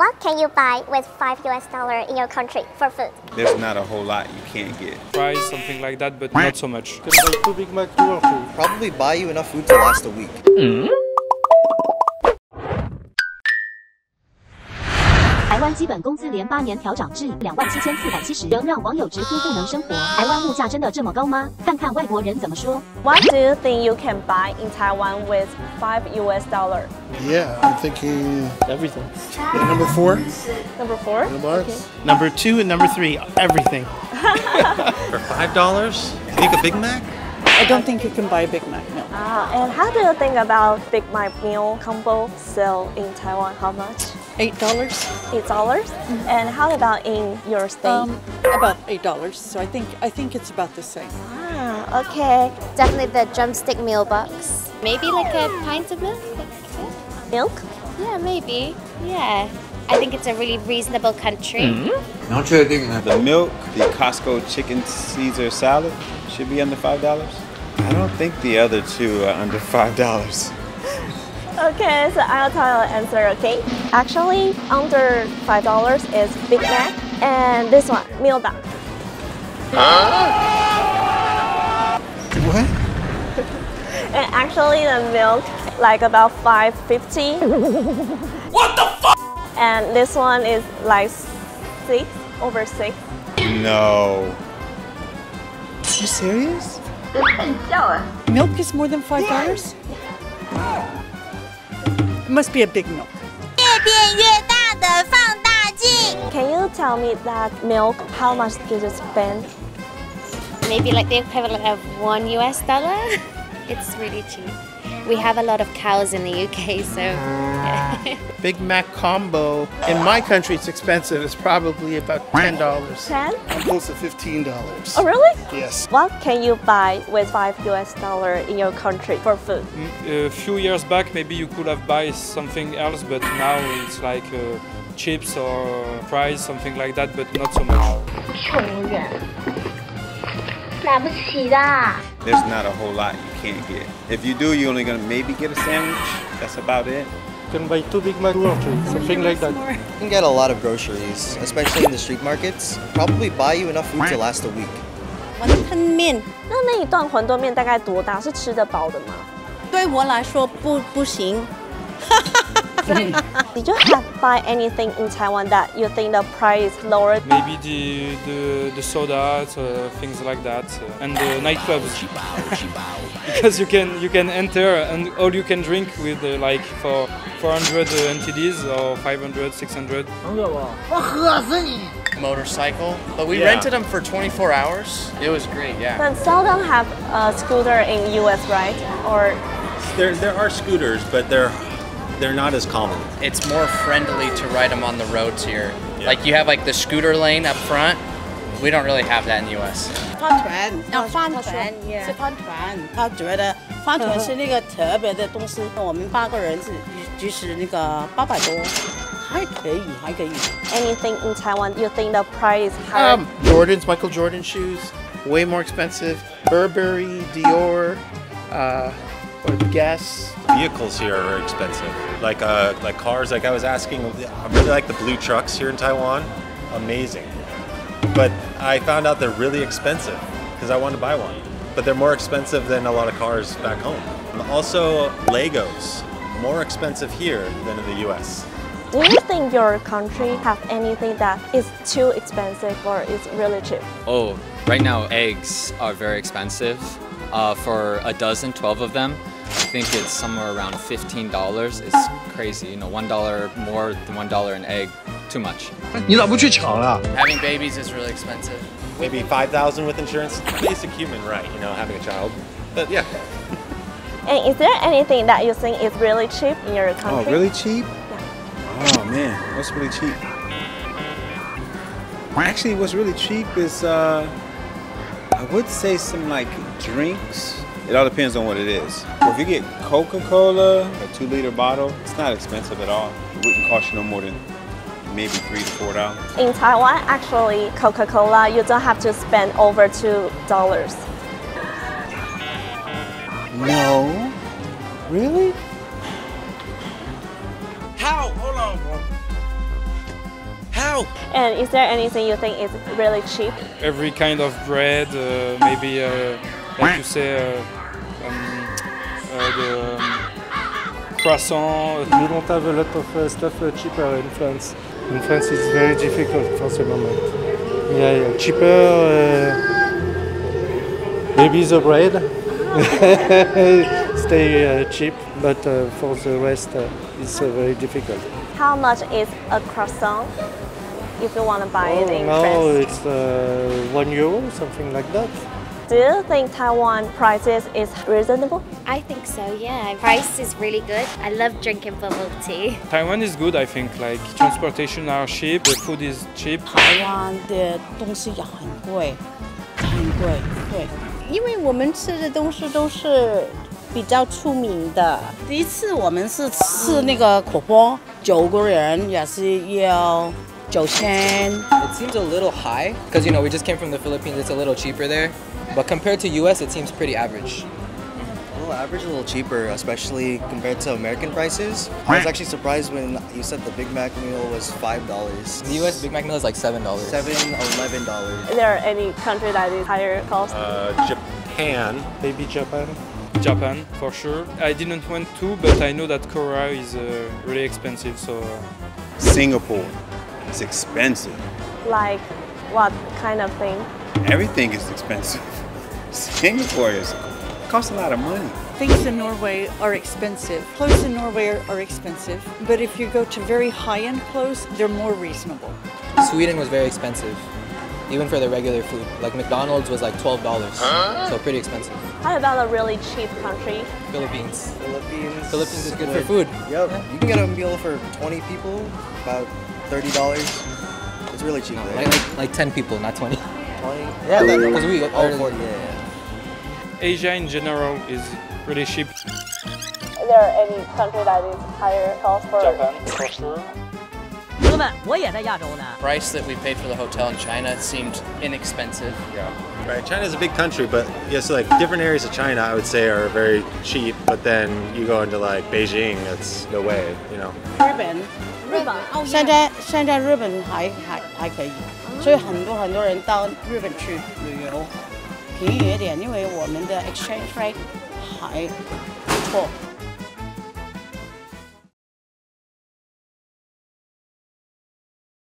What can you buy with $5 in your country for food? There's not a whole lot you can't get. Fries, something like that, but not so much. You can buy 2 Big Mac, 2 or food. Probably buy you enough food to last a week. 台湾基本工资连8年调涨至27470，仍让网友直呼不能生活。台湾物价真的这么高吗？看看外国人怎么说。What do you think you can buy in Taiwan with $5? Yeah, I'm thinking everything. Yeah, number 4. Number 4? Okay. Number 2 and number 3, everything. For $5? You think a Big Mac? I don't think you can buy a Big Mac, no. And how do you think about Big Mac meal combo sale in Taiwan? How much? $8? $8? And how about in your state? About $8. So I think it's about the same. Okay. Definitely the drumstick meal box. Maybe like a pint of milk? Milk? Yeah, maybe. Yeah. I think it's a really reasonable country. The milk, the Costco chicken Caesar salad should be under $5. I don't think the other two are under $5. Okay, so I'll tell you the answer, okay? Actually, under $5 is Big Mac, and this one, meal bag. What? And actually, the milk, like about $5.50. What the fuck? And this one is like over 6. No. You serious? Milk is more than $5? It must be a big milk. Can you tell me that milk, how much did you spend? Maybe like the equivalent of $1. It's really cheap. We have a lot of cows in the UK, so... Big Mac combo. In my country, it's expensive. It's probably about $10. 10? I'm close to $15. Oh, really? Yes. What can you buy with $5 in your country for food? A few years back, maybe you could have buy something else, but now it's like chips or fries, something like that, but not so much. There's not a whole lot you can't get. If you do, you're only gonna maybe get a sandwich. That's about it. You can buy 2 Big Mac, 2 or 3, something like that. You can get a lot of groceries, especially in the street markets. Probably buy you enough food to last a week. 那一段馄饨面大概多大？是吃得饱的吗？对我来说不行。Did you have buy anything in Taiwan that you think the price is lower? Maybe the soda, things like that, and the nightclubs. Because you can enter and all you can drink with like for 400 NTDs or 500, 600. Motorcycle, but we rented them for 24 hours. It was great, yeah. But seldom have a scooter in US, right? Or there are scooters, but they're not as common. It's more friendly to ride them on the roads here. Yeah. Like you have like the scooter lane up front. We don't really have that in the US. 帆船，是帆船。他觉得帆船是那个特别的东西。我们8个人就是那个800多，还可以。anything in Taiwan you think the price is higher? Jordans, Michael Jordan shoes, way more expensive. Burberry, Dior, or Guess. Vehicles here are expensive. Like cars. Like I was asking, I really like the blue trucks here in Taiwan. Amazing. But I found out they're really expensive because I wanted to buy one. But they're more expensive than a lot of cars back home. Also, Legos, more expensive here than in the US. Do you think your country have anything that is too expensive or is really cheap? Oh, right now eggs are very expensive. For a dozen, 12 of them, I think it's somewhere around $15. It's crazy, you know, $1 more than $1 an egg. Too much. Having babies is really expensive. Maybe 5,000 with insurance. Basic human right, you know, having a child. But yeah. And is there anything that you think is really cheap in your country? Oh, really cheap? Yeah. Oh man, what's really cheap? Actually, what's really cheap is I would say some like drinks. It all depends on what it is. If you get Coca-Cola, a 2-liter bottle, it's not expensive at all. It wouldn't cost you no more than maybe $3 to $4. In Taiwan, actually, Coca-Cola, you don't have to spend over $2. No. Really? How? Hold on, bro. tomorrow. And is there anything you think is really cheap? Every kind of bread, maybe like you say, the croissant. We don't have a lot of stuff cheaper in France. In France, it's very difficult for the moment. Yeah, cheaper. Maybe the bread stay cheap, but for the rest, it's very difficult. How much is a croissant if you want to buy it in now France? it's €1, something like that. Do you think Taiwan prices is reasonable? I think so, yeah. Price is really good. I love drinking bubble tea. Taiwan is good, I think. Like transportation are cheap, the food is cheap. 台湾的东西也很贵，很贵，对，因为我们吃的东西都是比较出名的。第一次我们是吃那个火锅，9个人也是要9000。It seems a little high because we just came from the Philippines. It's a little cheaper there, but compared to US, it seems pretty average. A little average, a little cheaper, especially compared to American prices. I was actually surprised when you said the Big Mac meal was $5. In the US, Big Mac meal is like $7. $11. Is there any country that is higher cost? Japan. Maybe Japan. Japan, for sure. I didn't went to, but I know that Korea is really expensive, so... Singapore is expensive. Like what kind of thing? Everything is expensive. Singapore costs a lot of money. Things in Norway are expensive. Clothes in Norway are expensive, but if you go to very high-end clothes, they're more reasonable. Sweden was very expensive, even for the regular food. Like McDonald's was like $12, so pretty expensive. How about a really cheap country? Philippines. Philippines is good for food. Yep. You can get a meal for 20 people, about $30. It's really cheap there. Like 10 people, not 20. 20? Yeah, because we ordered 40, yeah. Asia in general is really cheap. Is there any country that is higher cost for? Japan, for sure. Price that we paid for the hotel in China seemed inexpensive. Yeah. Right. China's a big country, but yes, like different areas of China, I would say are very cheap. But then you go into like Beijing, it's no way, 日本，现在日本还可以，所以很多人到日本去旅游，便宜一点，因为我们的 exchange rate 还不错。